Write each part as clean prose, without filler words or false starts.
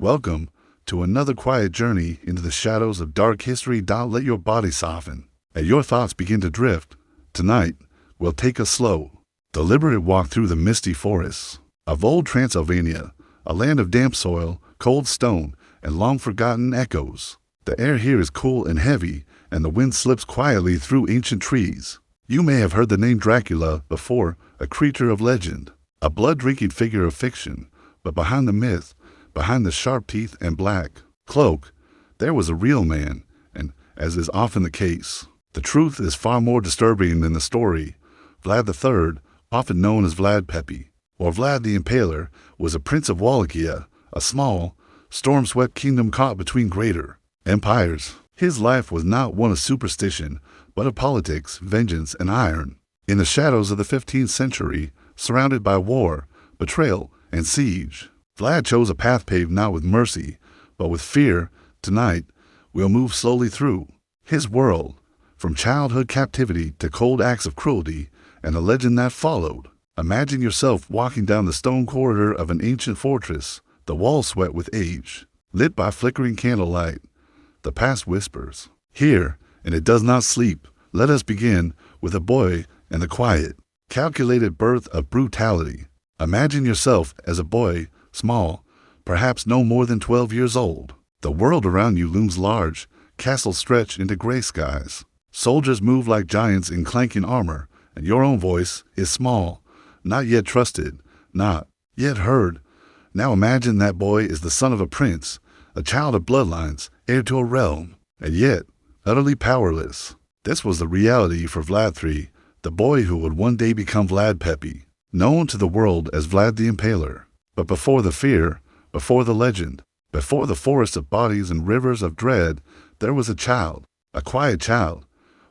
Welcome to another quiet journey into the shadows of dark history. Let your body soften and your thoughts begin to drift. Tonight, we'll take a slow, deliberate walk through the misty forests of old Transylvania, a land of damp soil, cold stone, and long-forgotten echoes. The air here is cool and heavy, and the wind slips quietly through ancient trees. You may have heard the name Dracula before, a creature of legend, a blood-drinking figure of fiction, but behind the myth, behind the sharp teeth and black cloak, there was a real man, and as is often the case, the truth is far more disturbing than the story. Vlad III, often known as Vlad Peppy, or Vlad the Impaler, was a prince of Wallachia, a small, storm-swept kingdom caught between greater empires. His life was not one of superstition, but of politics, vengeance, and iron. In the shadows of the 15th century, surrounded by war, betrayal, and siege, Vlad chose a path paved not with mercy, but with fear. Tonight, we'll move slowly through his world, from childhood captivity to cold acts of cruelty and the legend that followed. Imagine yourself walking down the stone corridor of an ancient fortress, the walls sweat with age, lit by flickering candlelight. The past whispers, "Here, and it does not sleep." Let us begin with a boy and the quiet, calculated birth of brutality. Imagine yourself as a boy, small, perhaps no more than 12 years old. The world around you looms large, castles stretch into gray skies. Soldiers move like giants in clanking armor, and your own voice is small, not yet trusted, not yet heard. Now imagine that boy is the son of a prince, a child of bloodlines, heir to a realm, and yet utterly powerless. This was the reality for Vlad III, the boy who would one day become Vlad Peppy, known to the world as Vlad the Impaler. But before the fear, before the legend, before the forest of bodies and rivers of dread, there was a child, a quiet child,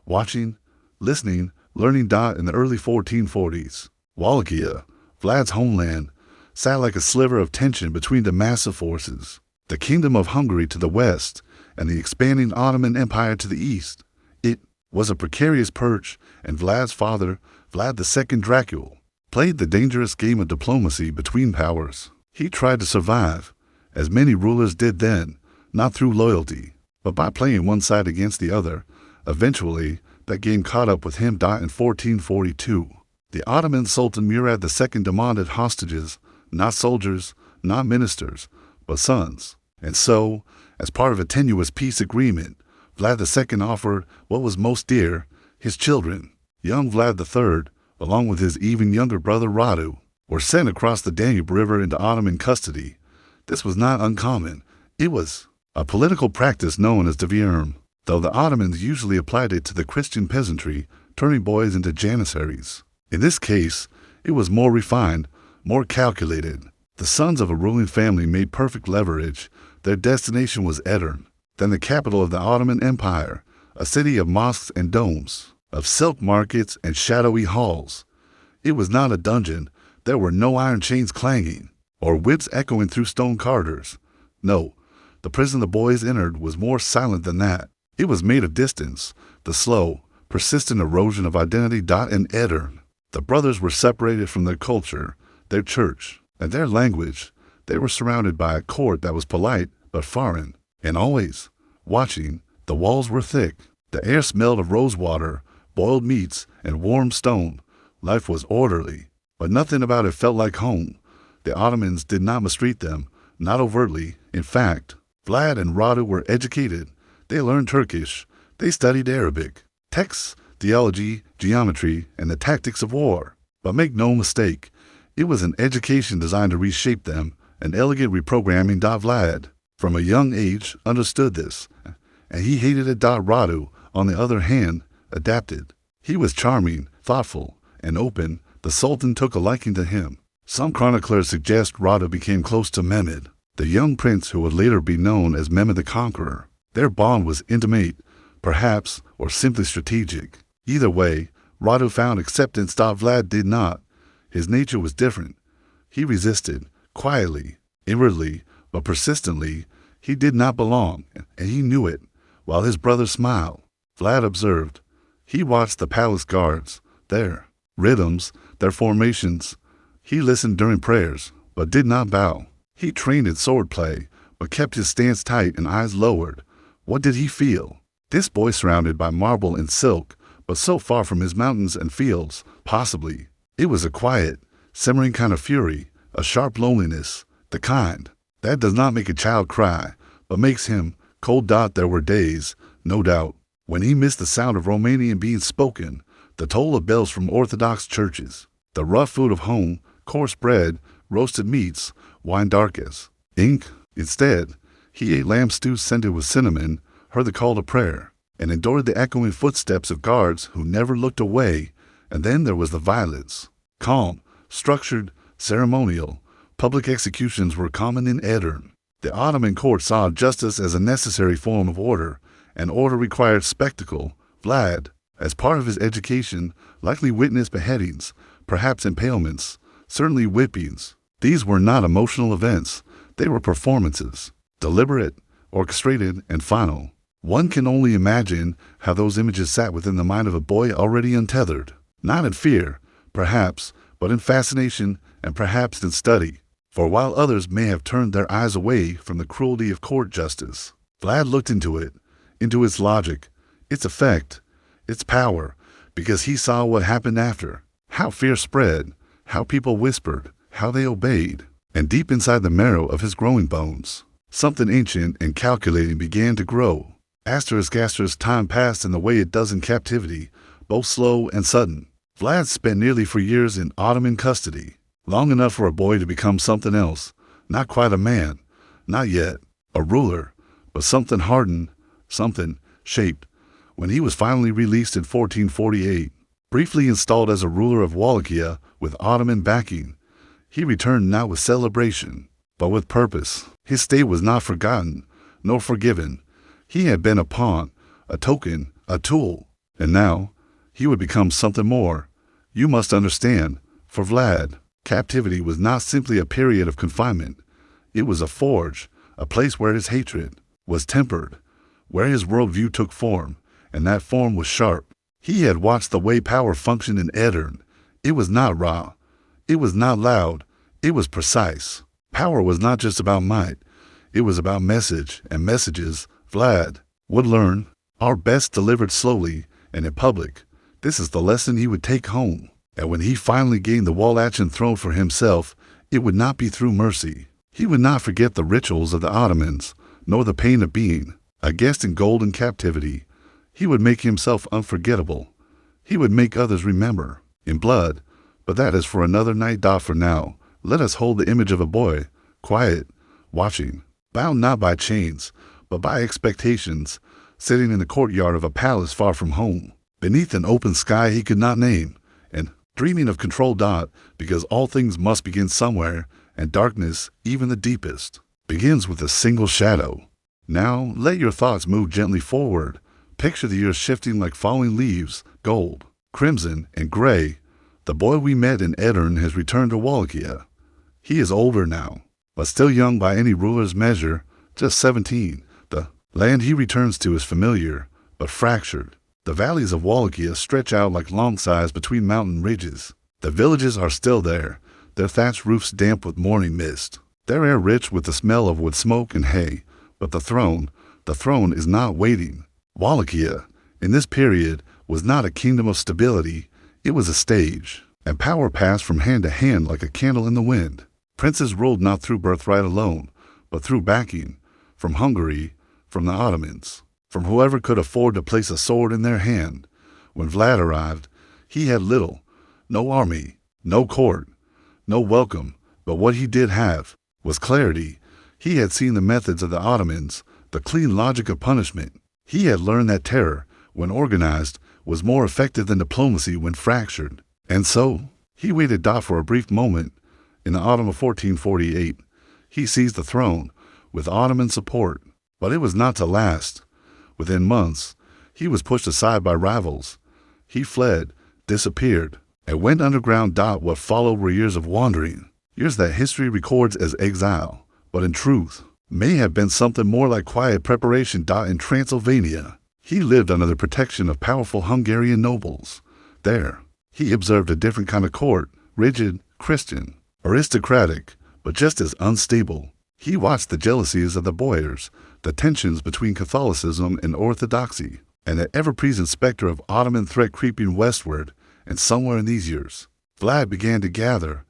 watching, listening, learning. In the early 1440s, Wallachia, Vlad's homeland, sat like a sliver of tension between the massive forces. The kingdom of Hungary to the west and the expanding Ottoman Empire to the east. It was a precarious perch, and Vlad's father, Vlad II Dracula, played the dangerous game of diplomacy between powers. He tried to survive, as many rulers did then, not through loyalty, but by playing one side against the other. Eventually, that game caught up with him. In 1442, the Ottoman Sultan Murad II demanded hostages, not soldiers, not ministers, but sons. And so, as part of a tenuous peace agreement, Vlad II offered what was most dear, his children. Young Vlad III, along with his even younger brother Radu, were sent across the Danube River into Ottoman custody. This was not uncommon. It was a political practice known as devierum, though the Ottomans usually applied it to the Christian peasantry, turning boys into janissaries. In this case, it was more refined, more calculated. The sons of a ruling family made perfect leverage. Their destination was Edirne, then the capital of the Ottoman Empire, a city of mosques and domes, of silk markets and shadowy halls. It was not a dungeon. There were no iron chains clanging, or whips echoing through stone corridors. No, the prison the boys entered was more silent than that. It was made of distance, the slow, persistent erosion of identity. In Edirne, the brothers were separated from their culture, their church, and their language. They were surrounded by a court that was polite but foreign, and always watching. The walls were thick. The air smelled of rosewater, boiled meats, and warm stone. Life was orderly, but nothing about it felt like home. The Ottomans did not mistreat them, not overtly. In fact, Vlad and Radu were educated. They learned Turkish. They studied Arabic, texts, theology, geometry, and the tactics of war. But make no mistake, it was an education designed to reshape them, an elegant reprogramming. Vlad, from a young age, understood this, and he hated it. Radu, on the other hand, adapted. He was charming, thoughtful, and open. The Sultan took a liking to him. Some chroniclers suggest Radu became close to Mehmed, the young prince who would later be known as Mehmed the Conqueror. Their bond was intimate, perhaps, or simply strategic. Either way, Radu found acceptance. Vlad did not. His nature was different. He resisted, quietly, inwardly, but persistently. He did not belong, and he knew it. While his brother smiled, Vlad observed. He watched the palace guards, their rhythms, their formations. He listened during prayers, but did not bow. He trained in swordplay, but kept his stance tight and eyes lowered. What did he feel? This boy surrounded by marble and silk, but so far from his mountains and fields, possibly. It was a quiet, simmering kind of fury, a sharp loneliness, the kind that does not make a child cry, but makes him cold. There were days, no doubt, when he missed the sound of Romanian being spoken, the toll of bells from Orthodox churches, the rough food of home, coarse bread, roasted meats, wine dark as ink. Instead, he ate lamb stew scented with cinnamon, heard the call to prayer, and endured the echoing footsteps of guards who never looked away. And then there was the violence. Calm, structured, ceremonial, public executions were common in Edirne. The Ottoman court saw justice as a necessary form of order, and order required spectacle. Vlad, as part of his education, likely witnessed beheadings, perhaps impalements, certainly whippings. These were not emotional events. They were performances, deliberate, orchestrated, and final. One can only imagine how those images sat within the mind of a boy already untethered, not in fear, perhaps, but in fascination and perhaps in study. For while others may have turned their eyes away from the cruelty of court justice, Vlad looked into it, into its logic, its effect, its power, because he saw what happened after, how fear spread, how people whispered, how they obeyed. And deep inside the marrow of his growing bones, something ancient and calculating began to grow. Asterisk, time passed in the way it does in captivity, both slow and sudden. Vlad spent nearly 4 years in Ottoman custody, long enough for a boy to become something else, not quite a man, not yet, a ruler, but something hardened, something shaped. When he was finally released in 1448, briefly installed as a ruler of Wallachia with Ottoman backing, he returned not with celebration, but with purpose. His stay was not forgotten, nor forgiven. He had been a pawn, a token, a tool, and now he would become something more. You must understand, for Vlad, captivity was not simply a period of confinement. It was a forge, a place where his hatred was tempered, where his worldview took form, and that form was sharp. He had watched the way power functioned in Edirne. It was not raw. It was not loud. It was precise. Power was not just about might. It was about message, and messages, Vlad would learn, are best delivered slowly and in public. This is the lesson he would take home. And when he finally gained the Wallachian throne for himself, it would not be through mercy. He would not forget the rituals of the Ottomans, nor the pain of being a guest in golden captivity. He would make himself unforgettable. He would make others remember, in blood. But that is for another night. For now, let us hold the image of a boy, quiet, watching, bound not by chains, but by expectations, sitting in the courtyard of a palace far from home, beneath an open sky he could not name, and dreaming of control. Because all things must begin somewhere, and darkness, even the deepest, begins with a single shadow. Now let your thoughts move gently forward. Picture the years shifting like falling leaves, gold, crimson, and gray. The boy we met in Edirne has returned to Wallachia. He is older now, but still young by any ruler's measure, just 17. The land he returns to is familiar, but fractured. The valleys of Wallachia stretch out like long sighs between mountain ridges. The villages are still there, their thatched roofs damp with morning mist, their air rich with the smell of wood smoke and hay. But the throne is not waiting. Wallachia, in this period, was not a kingdom of stability. It was a stage, and power passed from hand to hand like a candle in the wind. Princes ruled not through birthright alone, but through backing, from Hungary, from the Ottomans, from whoever could afford to place a sword in their hand. When Vlad arrived, he had little, no army, no court, no welcome, but what he did have was clarity. He had seen the methods of the Ottomans, the clean logic of punishment. He had learned that terror, when organized, was more effective than diplomacy when fractured. And so, he waited for a brief moment. In the autumn of 1448, he seized the throne, with Ottoman support. But it was not to last. Within months, he was pushed aside by rivals. He fled, disappeared, and went underground. What followed were years of wandering, years that history records as exile, but in truth, may have been something more like quiet preparation. In Transylvania, he lived under the protection of powerful Hungarian nobles. There, he observed a different kind of court, rigid, Christian, aristocratic, but just as unstable. He watched the jealousies of the boyars, the tensions between Catholicism and Orthodoxy, and the ever-present specter of Ottoman threat creeping westward. And somewhere in these years, Vlad began to gather.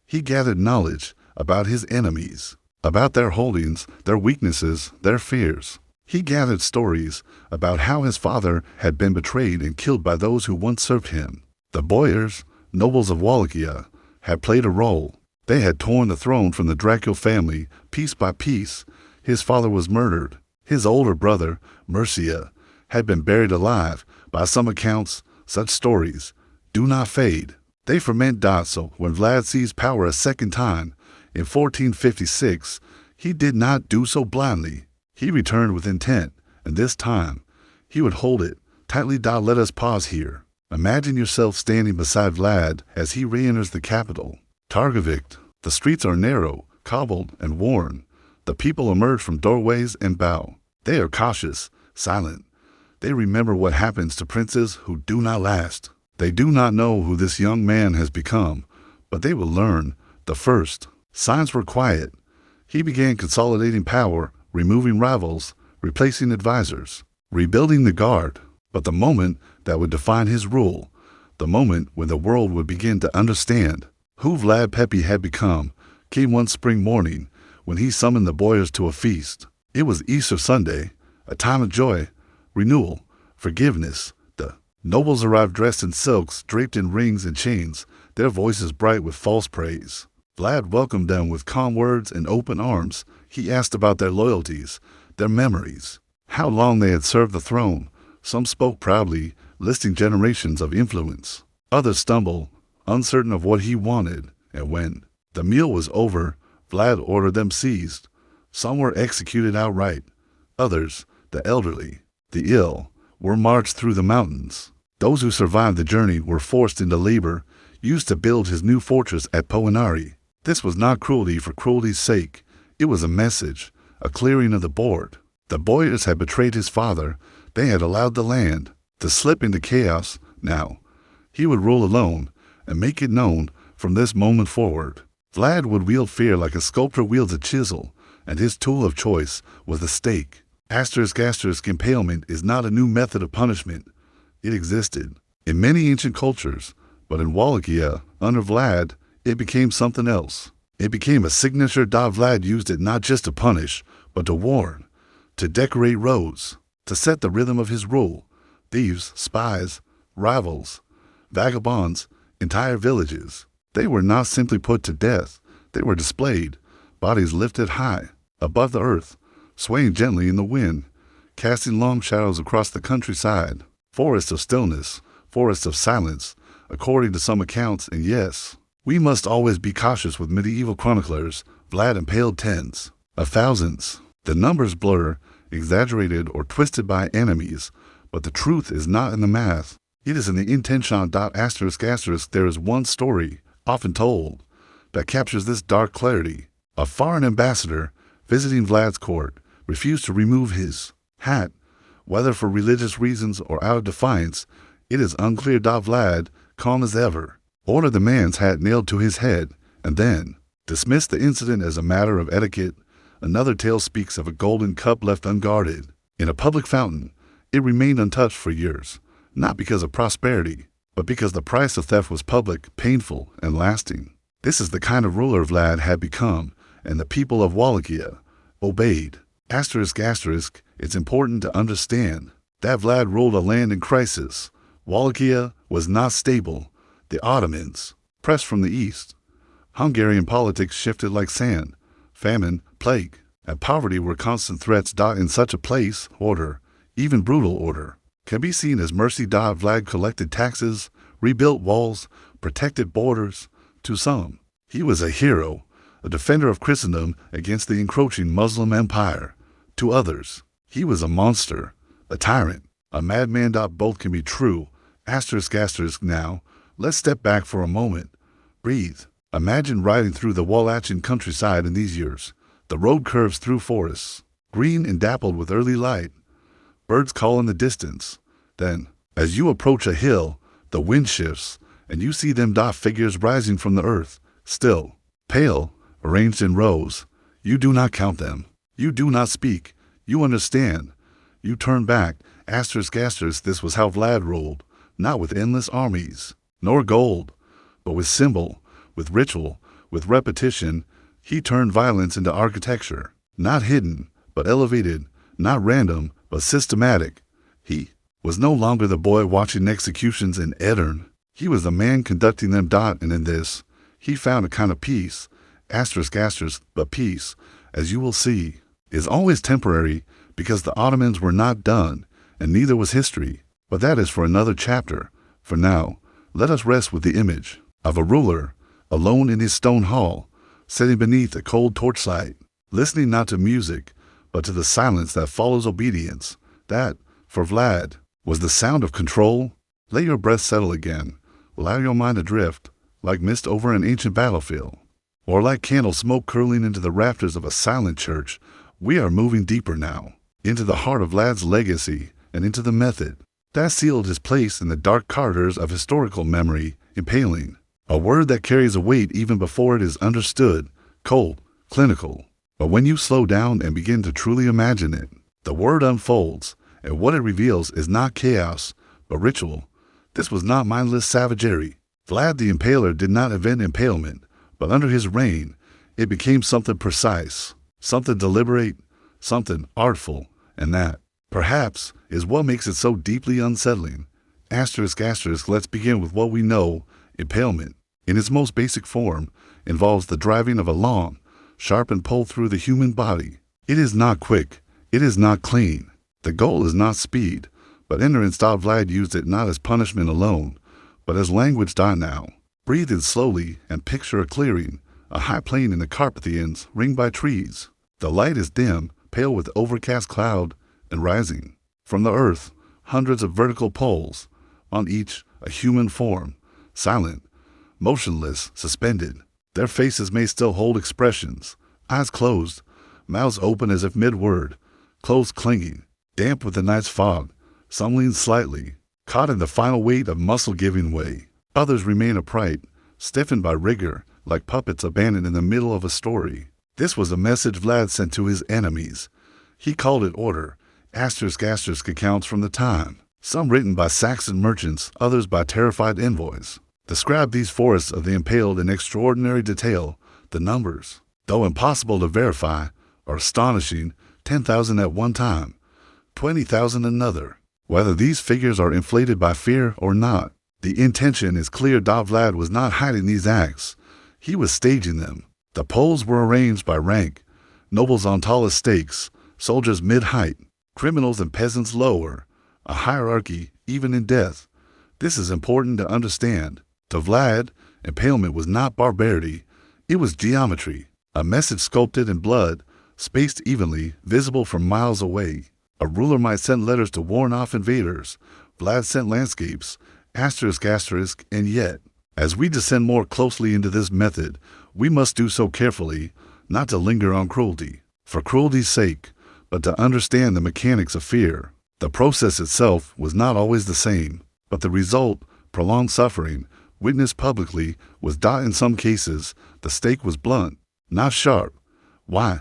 He gathered knowledge about his enemies, about their holdings, their weaknesses, their fears. He gathered stories about how his father had been betrayed and killed by those who once served him. The boyars, nobles of Wallachia, had played a role. They had torn the throne from the Dracula family piece by piece. His father was murdered. His older brother, Mercia, had been buried alive. By some accounts, such stories do not fade. They ferment. So when Vlad seized power a second time, in 1456, he did not do so blindly. He returned with intent, and this time, he would hold it tightly. Let us pause here. Imagine yourself standing beside Vlad as he re-enters the capital, Targovik. The streets are narrow, cobbled, and worn. The people emerge from doorways and bow. They are cautious, silent. They remember what happens to princes who do not last. They do not know who this young man has become, but they will learn. The first signs were quiet. He began consolidating power, removing rivals, replacing advisors, rebuilding the guard. But the moment that would define his rule, the moment when the world would begin to understand who Vlad Pepe had become, came one spring morning when he summoned the boyars to a feast. It was Easter Sunday, a time of joy, renewal, forgiveness. The nobles arrived dressed in silks, draped in rings and chains, their voices bright with false praise. Vlad welcomed them with calm words and open arms. He asked about their loyalties, their memories, how long they had served the throne. Some spoke proudly, listing generations of influence. Others stumbled, uncertain of what he wanted. And when the meal was over, Vlad ordered them seized. Some were executed outright. Others, the elderly, the ill, were marched through the mountains. Those who survived the journey were forced into labor, used to build his new fortress at Poenari. This was not cruelty for cruelty's sake. It was a message, a clearing of the board. The boyars had betrayed his father. They had allowed the land to slip into chaos. Now, he would rule alone and make it known from this moment forward. Vlad would wield fear like a sculptor wields a chisel, and his tool of choice was the stake. Impalement is not a new method of punishment. It existed in many ancient cultures, but in Wallachia, under Vlad, it became something else. It became a signature. Vlad used it not just to punish, but to warn, to decorate roads, to set the rhythm of his rule. Thieves, spies, rivals, vagabonds, entire villages. They were not simply put to death. They were displayed, bodies lifted high, above the earth, swaying gently in the wind, casting long shadows across the countryside. Forests of stillness, forests of silence, according to some accounts. And yes, we must always be cautious with medieval chroniclers. Vlad impaled tens of thousands. The numbers blur, exaggerated or twisted by enemies, but the truth is not in the math. It is in the intention. There is one story, often told, that captures this dark clarity. A foreign ambassador visiting Vlad's court refused to remove his hat, whether for religious reasons or out of defiance. It is unclear. Vlad, calm as ever, ordered the man's hat nailed to his head, and then dismissed the incident as a matter of etiquette. Another tale speaks of a golden cup left unguarded in a public fountain. It remained untouched for years, not because of prosperity, but because the price of theft was public, painful, and lasting. This is the kind of ruler Vlad had become, and the people of Wallachia obeyed. It's important to understand that Vlad ruled a land in crisis. Wallachia was not stable. The Ottomans pressed from the east. Hungarian politics shifted like sand. Famine, plague, and poverty were constant threats. In such a place, order, even brutal order, can be seen as mercy. Vlad collected taxes, rebuilt walls, protected borders. To some, he was a hero, a defender of Christendom against the encroaching Muslim empire. To others, he was a monster, a tyrant, a madman. Both can be true. Now, let's step back for a moment. Breathe. Imagine riding through the Wallachian countryside in these years. The road curves through forests, green and dappled with early light. Birds call in the distance. Then, as you approach a hill, the wind shifts, and you see them. Figures rising from the earth, still, pale, arranged in rows. You do not count them. You do not speak. You understand. You turn back. Asterisk, asterisk, this was how Vlad ruled, not with endless armies, nor gold, but with symbol, with ritual, with repetition. He turned violence into architecture, not hidden, but elevated, not random, but systematic. He was no longer the boy watching executions in Edirne. He was the man conducting them. And in this, he found a kind of peace, asterisk, asterisk, but peace, as you will see, is always temporary, because the Ottomans were not done, and neither was history. But that is for another chapter. For now, let us rest with the image of a ruler, alone in his stone hall, sitting beneath a cold torchlight, listening not to music, but to the silence that follows obedience. That, for Vlad, was the sound of control. Let your breath settle again. Allow your mind to drift, like mist over an ancient battlefield, or like candle smoke curling into the rafters of a silent church. We are moving deeper now, into the heart of Vlad's legacy and into the method that sealed his place in the dark corridors of historical memory. Impaling, a word that carries a weight even before it is understood, cold, clinical. But when you slow down and begin to truly imagine it, the word unfolds, and what it reveals is not chaos, but ritual. This was not mindless savagery. Vlad the Impaler did not invent impalement, but under his reign, it became something precise, something deliberate, something artful, and that, perhaps, is what makes it so deeply unsettling. Asterisk, asterisk, let's begin with what we know. Impalement, in its most basic form, involves the driving of a long, sharpened pole through the human body. It is not quick. It is not clean. The goal is not speed, but endurance. Vlad used it not as punishment alone, but as language. Now, breathe in slowly and picture a clearing, a high plain in the Carpathians, ringed by trees. The light is dim, pale with overcast cloud, and rising. From the earth, hundreds of vertical poles, on each a human form, silent, motionless, suspended. Their faces may still hold expressions, eyes closed, mouths open as if mid-word, clothes clinging, damp with the night's fog. Some lean slightly, caught in the final weight of muscle giving way. Others remain upright, stiffened by rigor, like puppets abandoned in the middle of a story. This was a message Vlad sent to his enemies. He called it order. Asterisk, asterisk, accounts from the time, some written by Saxon merchants, others by terrified envoys, describe these forests of the impaled in extraordinary detail. The numbers, though impossible to verify, are astonishing. 10,000 at one time, 20,000 another. Whether these figures are inflated by fear or not, the intention is clear. Vlad was not hiding these acts. He was staging them. The poles were arranged by rank, nobles on tallest stakes, soldiers mid-height, criminals and peasants lower, a hierarchy even in death. This is important to understand. To Vlad, impalement was not barbarity, it was geometry, a message sculpted in blood, spaced evenly, visible from miles away. A ruler might send letters to warn off invaders. Vlad sent landscapes, asterisk, asterisk, and yet, as we descend more closely into this method, we must do so carefully, not to linger on cruelty, for cruelty's sake, but to understand the mechanics of fear. The process itself was not always the same, but the result, prolonged suffering, witnessed publicly, was in some cases, the stake was blunt, not sharp. Why?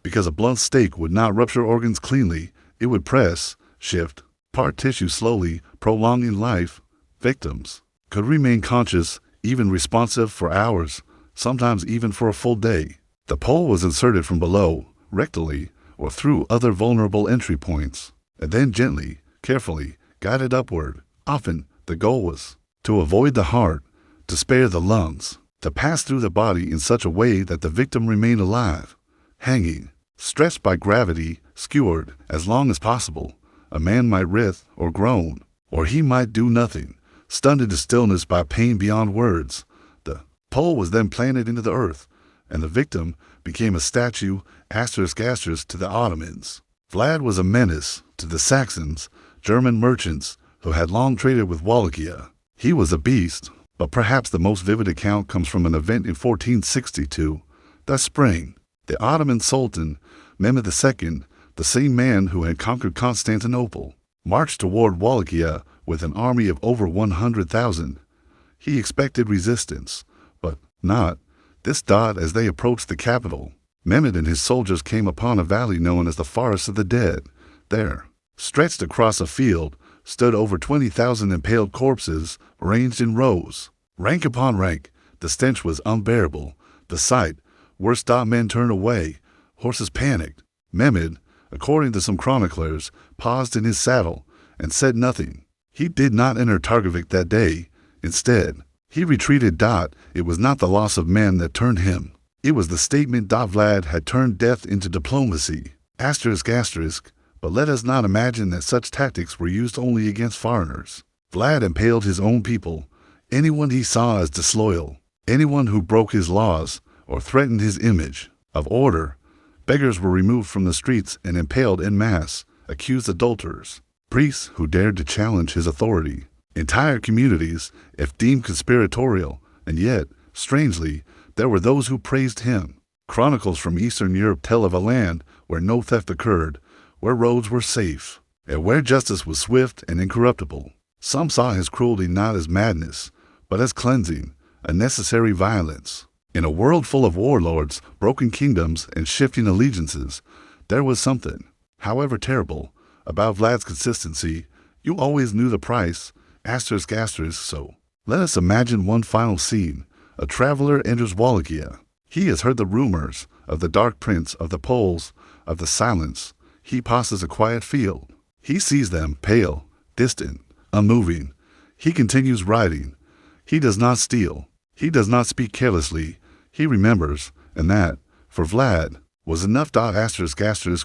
Because a blunt stake would not rupture organs cleanly. It would press, shift, part tissue slowly, prolonging life. Victims could remain conscious, even responsive for hours, sometimes even for a full day. The pole was inserted from below, rectally, or through other vulnerable entry points, and then gently, carefully, guided upward. Often, the goal was to avoid the heart, to spare the lungs, to pass through the body in such a way that the victim remained alive, hanging, stretched by gravity, skewered as long as possible. A man might writhe or groan, or he might do nothing, stunned into stillness by pain beyond words. The pole was then planted into the earth, and the victim became a statue, asterisk, asterisk, to the Ottomans. Vlad was a menace to the Saxons, German merchants who had long traded with Wallachia. He was a beast, but perhaps the most vivid account comes from an event in 1462. That spring, the Ottoman Sultan, Mehmed II, the same man who had conquered Constantinople, marched toward Wallachia with an army of over 100,000. He expected resistance, but not. As they approached the capital, Mehmed and his soldiers came upon a valley known as the Forest of the Dead. There, stretched across a field, stood over 20,000 impaled corpses, arranged in rows. Rank upon rank, the stench was unbearable. The sight, worse, men turned away, horses panicked. Mehmed, according to some chroniclers, paused in his saddle and said nothing. He did not enter Targovik that day. Instead, he retreated. It was not the loss of men that turned him. It was the statement Vlad had turned death into diplomacy. But let us not imagine that such tactics were used only against foreigners. Vlad impaled his own people, anyone he saw as disloyal, anyone who broke his laws or threatened his image of order. Beggars were removed from the streets and impaled en masse, accused adulterers, priests who dared to challenge his authority, entire communities, if deemed conspiratorial, and yet, strangely, there were those who praised him. Chronicles from Eastern Europe tell of a land where no theft occurred, where roads were safe, and where justice was swift and incorruptible. Some saw his cruelty not as madness, but as cleansing, a necessary violence. In a world full of warlords, broken kingdoms, and shifting allegiances, there was something, however terrible, about Vlad's consistency. You always knew the price, so. Let us imagine one final scene. A traveler enters Wallachia. He has heard the rumors of the Dark Prince, of the Poles, of the silence. He passes a quiet field. He sees them, pale, distant, unmoving. He continues riding. He does not steal. He does not speak carelessly. He remembers, and that, for Vlad, was enough.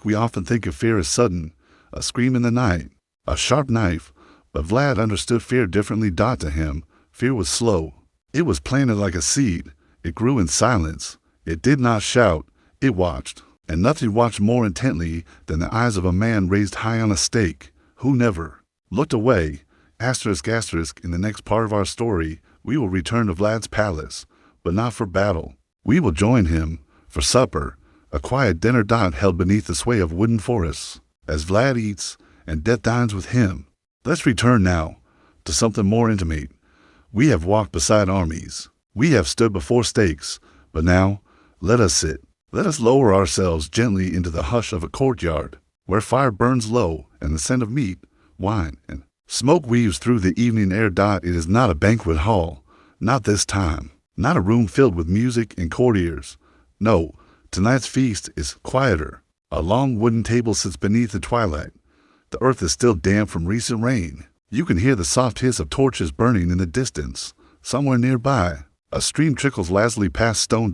We often think of fear as sudden, a scream in the night, a sharp knife, but Vlad understood fear differently. To him, fear was slow. It was planted like a seed. It grew in silence. It did not shout. It watched. And nothing watched more intently than the eyes of a man raised high on a stake, who never looked away. In the next part of our story, we will return to Vlad's palace, but not for battle. We will join him for supper, a quiet dinner held beneath the sway of wooden forests, as Vlad eats and death dines with him. Let's return now to something more intimate. We have walked beside armies. We have stood before stakes, but now let us sit. Let us lower ourselves gently into the hush of a courtyard, where fire burns low and the scent of meat, wine, and smoke weaves through the evening air. It is not a banquet hall, not this time, not a room filled with music and courtiers. No, tonight's feast is quieter. A long wooden table sits beneath the twilight. The earth is still damp from recent rain. You can hear the soft hiss of torches burning in the distance. Somewhere nearby, a stream trickles lazily past stone.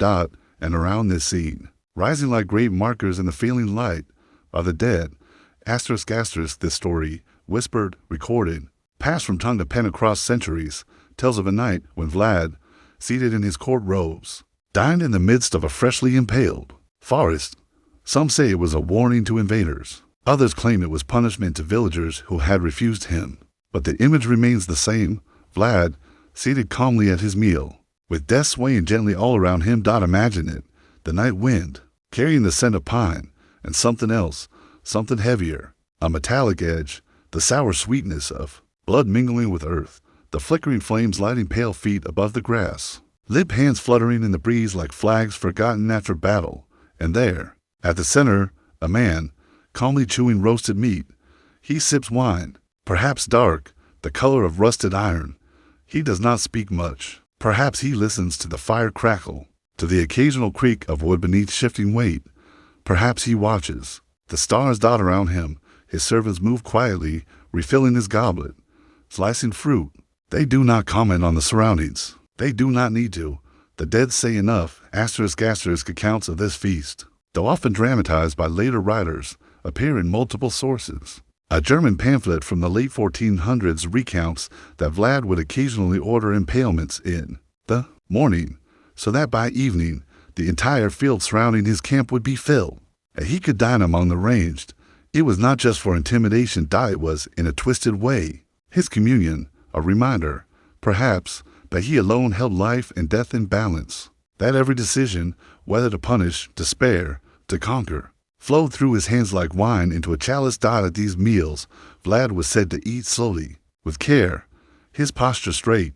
And around this scene, rising like great markers in the failing light, are the dead. This story, whispered, recorded, passed from tongue to pen across centuries, tells of a night when Vlad, seated in his court robes, dined in the midst of a freshly impaled forest. Some say it was a warning to invaders. Others claim it was punishment to villagers who had refused him. But the image remains the same. Vlad, seated calmly at his meal, with death swaying gently all around him. Imagine it, the night wind, carrying the scent of pine, and something else, something heavier, a metallic edge, the sour sweetness of blood mingling with earth, the flickering flames lighting pale feet above the grass, limp hands fluttering in the breeze like flags forgotten after battle. And there, at the center, a man, calmly chewing roasted meat. He sips wine, perhaps dark, the color of rusted iron. He does not speak much. Perhaps he listens to the fire crackle, to the occasional creak of wood beneath shifting weight. Perhaps he watches. The stars dot around him. His servants move quietly, refilling his goblet, slicing fruit. They do not comment on the surroundings. They do not need to. The dead say enough. Accounts of this feast, though often dramatized by later writers, appear in multiple sources. A German pamphlet from the late 1400s recounts that Vlad would occasionally order impalements in the morning, so that by evening the entire field surrounding his camp would be filled, and he could dine among the ranged. It was not just for intimidation. It was, in a twisted way, his communion, a reminder, perhaps, that he alone held life and death in balance, that every decision, whether to punish, to spare, to conquer, flowed through his hands like wine into a chalice. At these meals, Vlad was said to eat slowly, with care, his posture straight,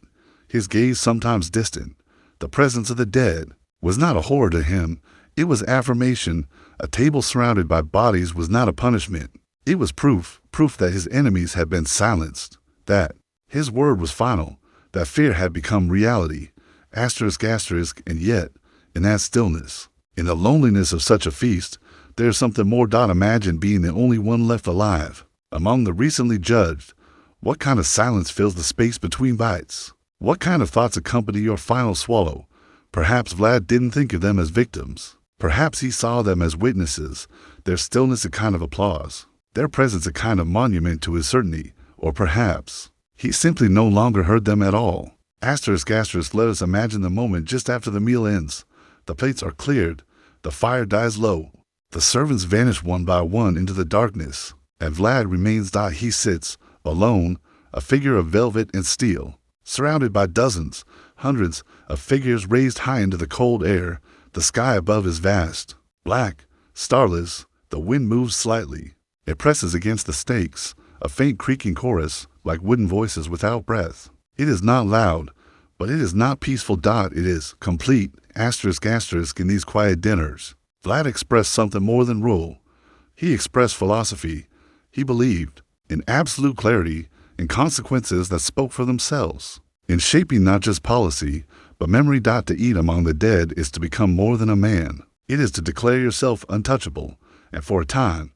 his gaze sometimes distant. The presence of the dead was not a horror to him. It was affirmation. A table surrounded by bodies was not a punishment. It was proof that his enemies had been silenced, that his word was final, that fear had become reality. And yet, in that stillness, in the loneliness of such a feast, there is something more. Imagine being the only one left alive among the recently judged. What kind of silence fills the space between bites? What kind of thoughts accompany your final swallow? Perhaps Vlad didn't think of them as victims. Perhaps he saw them as witnesses, their stillness a kind of applause, their presence a kind of monument to his certainty. Or perhaps he simply no longer heard them at all. Let us imagine the moment just after the meal ends. The plates are cleared, the fire dies low, the servants vanish one by one into the darkness, and Vlad remains. He sits, alone, a figure of velvet and steel, surrounded by dozens, hundreds of figures raised high into the cold air. The sky above is vast, black, starless. The wind moves slightly. It presses against the stakes, a faint creaking chorus, like wooden voices without breath. It is not loud, but it is not peaceful. It is complete. In these quiet dinners, Vlad expressed something more than rule. He expressed philosophy. He believed in absolute clarity, in consequences that spoke for themselves, in shaping not just policy, but memory. To eat among the dead is to become more than a man. It is to declare yourself untouchable, and for a time,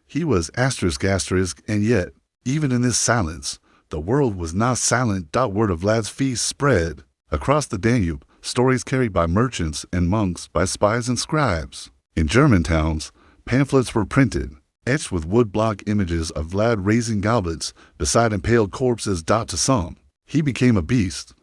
he was and yet, even in this silence, the world was not silent. Word of Vlad's feast spread across the Danube, stories carried by merchants and monks, by spies and scribes. In German towns, pamphlets were printed, etched with woodblock images of Vlad raising goblets beside impaled corpses. To some, he became a beast.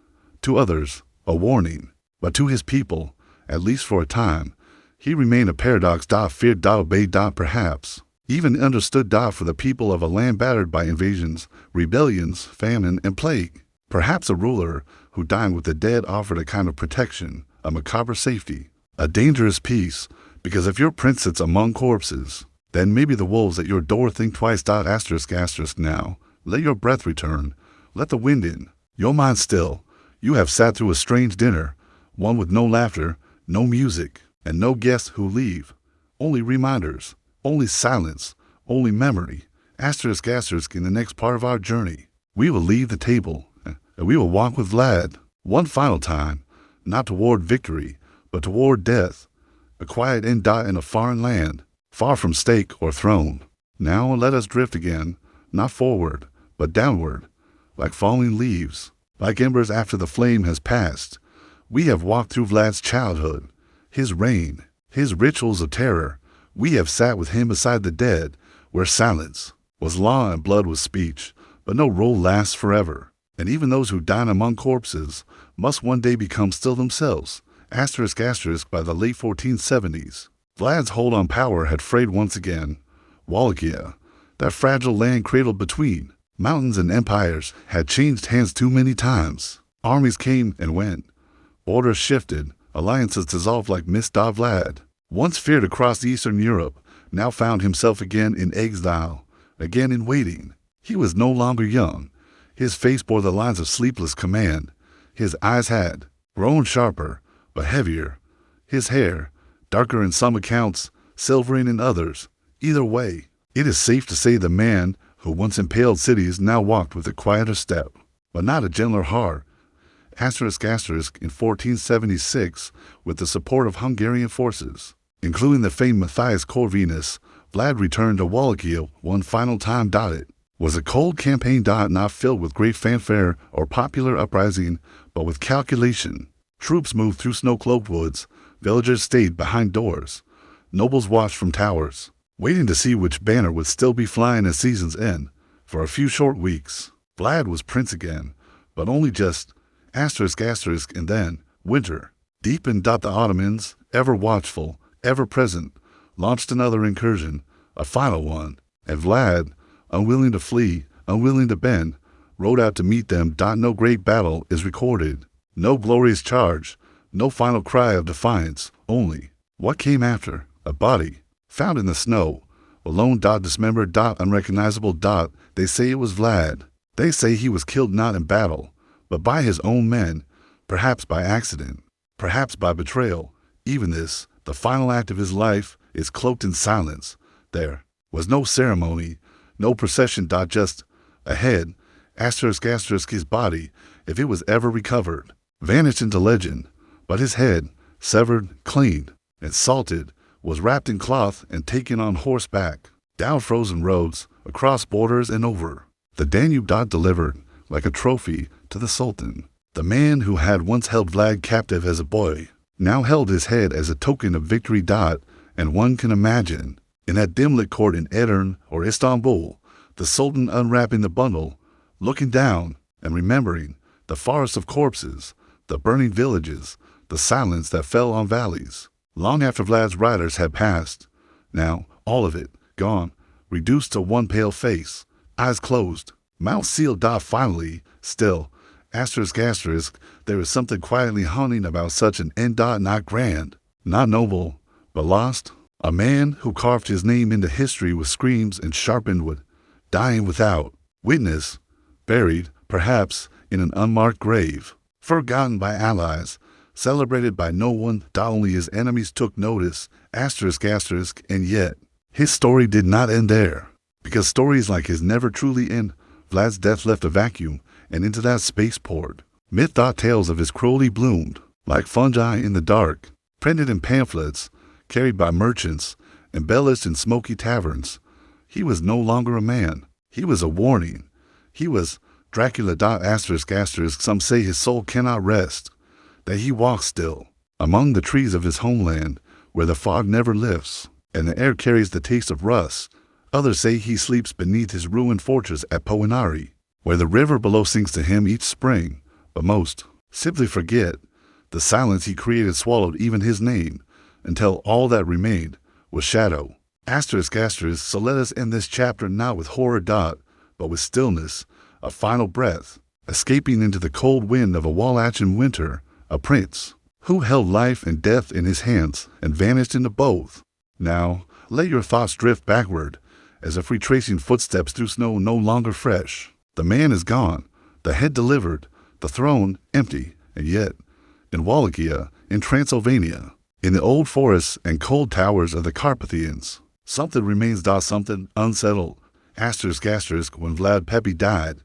To others, a warning. But to his people, at least for a time, he remained a paradox. Feared. Obeyed. Perhaps even understood. For the people of a land battered by invasions, rebellions, famine, and plague. Perhaps a ruler who dined with the dead offered a kind of protection, a macabre safety, a dangerous peace, because if your prince sits among corpses, then maybe the wolves at your door think twice. Now, let your breath return, let the wind in, your mind still. You have sat through a strange dinner, one with no laughter, no music, and no guests who leave. Only reminders, only silence, only memory. In the next part of our journey, we will leave the table, and we will walk with Vlad, one final time, not toward victory, but toward death, a quiet end. In a foreign land, far from stake or throne. Now let us drift again, not forward, but downward, like falling leaves, like embers after the flame has passed. We have walked through Vlad's childhood, his reign, his rituals of terror. We have sat with him beside the dead, where silence was law and blood was speech, but no role lasts forever. And even those who dine among corpses must one day become still themselves. By the late 1470s, Vlad's hold on power had frayed once again. Wallachia, that fragile land cradled between mountains and empires, had changed hands too many times. Armies came and went. Orders shifted. Alliances dissolved like mist. Vlad, once feared across Eastern Europe, now found himself again in exile, again in waiting. He was no longer young. His face bore the lines of sleepless command. His eyes had grown sharper, but heavier. His hair, darker in some accounts, silvering in others. Either way, it is safe to say the man who once impaled cities now walked with a quieter step, but not a gentler heart. In 1476, with the support of Hungarian forces, including the famed Matthias Corvinus, Vlad returned to Wallachia one final time. It was a cold campaign. Not filled with great fanfare or popular uprising, but with calculation. Troops moved through snow-cloaked woods, villagers stayed behind doors, nobles watched from towers, waiting to see which banner would still be flying at season's end. For a few short weeks, Vlad was prince again, but only just. And then, winter deepened. The Ottomans, ever watchful, ever present, launched another incursion, a final one, and Vlad, unwilling to flee, unwilling to bend, rode out to meet them. No great battle is recorded, no glorious charge, no final cry of defiance, only what came after, a body, found in the snow, alone. Dismembered. Unrecognizable. They say it was Vlad. They say he was killed not in battle, but by his own men, perhaps by accident, perhaps by betrayal. Even this, The final act of his life is cloaked in silence. There was no ceremony, no procession. Just a head, asterisk asterisk his body, if it was ever recovered, vanished into legend. But his head, severed, cleaned, and salted, was wrapped in cloth and taken on horseback, down frozen roads, across borders and over the Danube. Delivered like a trophy to the Sultan. The man who had once held Vlad captive as a boy now held his head as a token of victory. And one can imagine, in that dim-lit court in Edirne or Istanbul, the Sultan unwrapping the bundle, looking down and remembering the forest of corpses, the burning villages, the silence that fell on valleys, long after Vlad's riders had passed. Now, all of it, gone, reduced to one pale face, eyes closed, mouth sealed. Finally, still, asterisk asterisk, there is something quietly haunting about such an end. Not grand, not noble, but lost. A man who carved his name into history with screams and sharpened wood, dying without witness, buried, perhaps, in an unmarked grave, forgotten by allies, celebrated by no one. Only his enemies took notice, asterisk asterisk, and yet his story did not end there, because stories like his never truly end. Vlad's death left a vacuum, and into that space poured myth. Tales of his cruelty bloomed like fungi in the dark, printed in pamphlets, carried by merchants, embellished in smoky taverns. He was no longer a man. He was a warning. He was Dracula. Asterisk asterisk, some say his soul cannot rest, that he walks still among the trees of his homeland, where the fog never lifts and the air carries the taste of rust. Others say he sleeps beneath his ruined fortress at Poenari, where the river below sings to him each spring. But most simply forget the silence he created swallowed even his name, until all that remained was shadow. Asterisk asterisk, so let us end this chapter not with horror. But with stillness, a final breath, escaping into the cold wind of a Wallachian winter, a prince who held life and death in his hands and vanished into both. Now, let your thoughts drift backward, as if retracing footsteps through snow no longer fresh. The man is gone, the head delivered, the throne empty, and yet, in Wallachia, in Transylvania, in the old forests and cold towers of the Carpathians, something remains. Something unsettled. Asterisk asterisk, when Vlad Pepi died,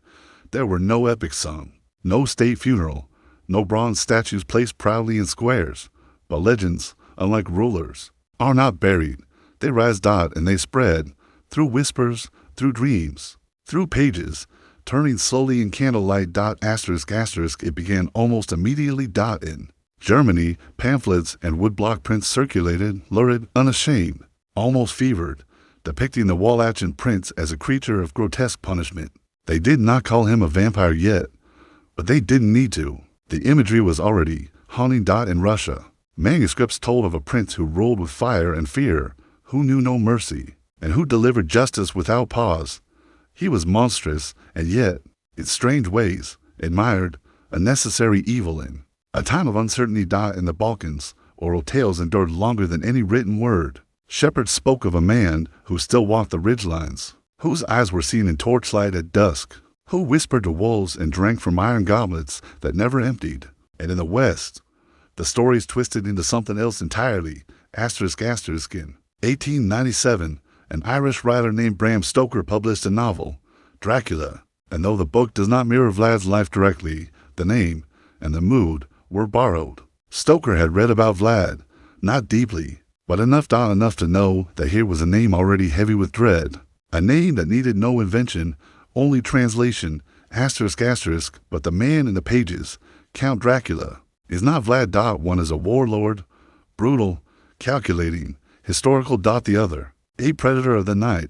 there were no epics sung, no state funeral, no bronze statues placed proudly in squares. But legends, unlike rulers, are not buried. They rise. And they spread, through whispers, through dreams, through pages, turning slowly in candlelight. Asterisk asterisk, it began almost immediately. In Germany, pamphlets and woodblock prints circulated, lurid, unashamed, almost fevered, depicting the Wallachian prince as a creature of grotesque punishment. They did not call him a vampire yet, but they didn't need to. The imagery was already haunting. In Russia, manuscripts told of a prince who ruled with fire and fear, who knew no mercy, and who delivered justice without pause. He was monstrous, and yet, in strange ways, admired, a necessary evil in a time of uncertainty. In the Balkans, oral tales endured longer than any written word. Shepherds spoke of a man who still walked the ridgelines, whose eyes were seen in torchlight at dusk, who whispered to wolves and drank from iron goblets that never emptied. And in the West, the stories twisted into something else entirely. Asterisk asterisk, in 1897, an Irish writer named Bram Stoker published a novel, Dracula, and though the book does not mirror Vlad's life directly, the name and the mood were borrowed. Stoker had read about Vlad, not deeply, but enough to know that here was a name already heavy with dread, a name that needed no invention, only translation. Asterisk asterisk, but the man in the pages, Count Dracula, is not Vlad. One is a warlord, brutal, calculating, historical. The other, a predator of the night,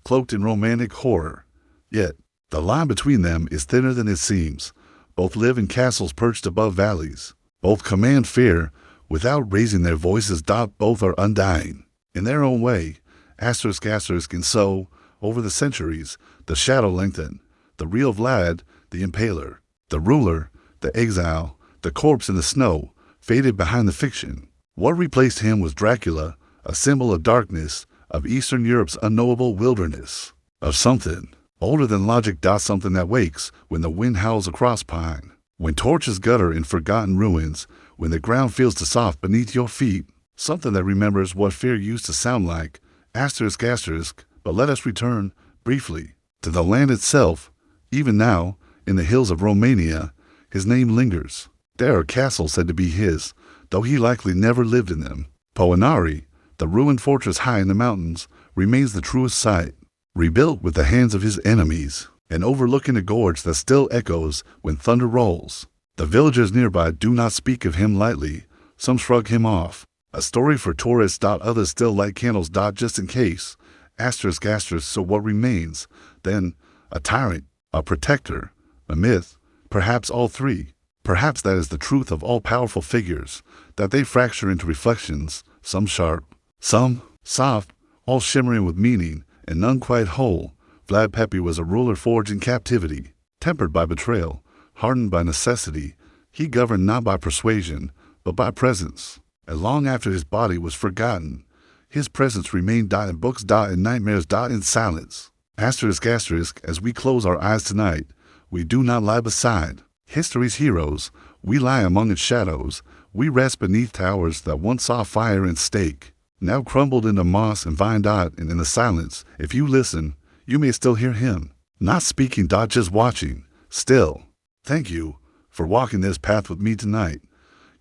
cloaked in romantic horror. Yet, the line between them is thinner than it seems. Both live in castles perched above valleys. Both command fear without raising their voices. Both are undying in their own way. Asterisk asterisk, and so, over the centuries, the shadow lengthened. The real Vlad, the Impaler, the ruler, the exile, the corpse in the snow, faded behind the fiction. What replaced him was Dracula, a symbol of darkness, of Eastern Europe's unknowable wilderness, of something older than logic. Something that wakes when the wind howls across pine, when torches gutter in forgotten ruins, when the ground feels too soft beneath your feet. something that remembers what fear used to sound like, asterisk asterisk, but let us return, briefly, to the land itself. Even now, in the hills of Romania, his name lingers. There are castles said to be his, though he likely never lived in them. Poenari, the ruined fortress high in the mountains, remains the truest site, rebuilt with the hands of his enemies, and overlooking a gorge that still echoes when thunder rolls. The villagers nearby do not speak of him lightly. Some shrug him off. A story for tourists. Others still light candles. Just in case. Asterisk asterisk. So what remains? Then, a tyrant, a protector, a myth, perhaps all three. Perhaps that is the truth of all powerful figures, that they fracture into reflections, some sharp, some soft, all shimmering with meaning, and none quite whole. Vlad Pepe was a ruler forged in captivity, tempered by betrayal, hardened by necessity. He governed not by persuasion, but by presence. And long after his body was forgotten, his presence remained. In books. In nightmares. In silence. Asterisk asterisk. As we close our eyes tonight, we do not lie beside history's heroes. We lie among its shadows. We rest beneath towers that once saw fire and stake, now crumbled into moss and vine. And in the silence, if you listen, you may still hear him, not speaking. Just watching. Still. Thank you for walking this path with me tonight.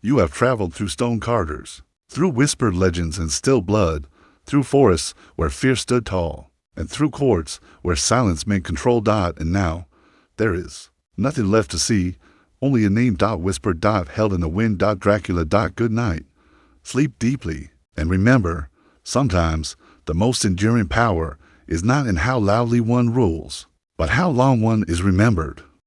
You have traveled through stone corridors, through whispered legends and still blood, through forests where fear stood tall, and through courts where silence meant control. And now, there is nothing left to see, only a name. Whispered. Held in the wind. Dracula. Good night. Sleep deeply, and remember, sometimes the most enduring power is not in how loudly one rules, but how long one is remembered.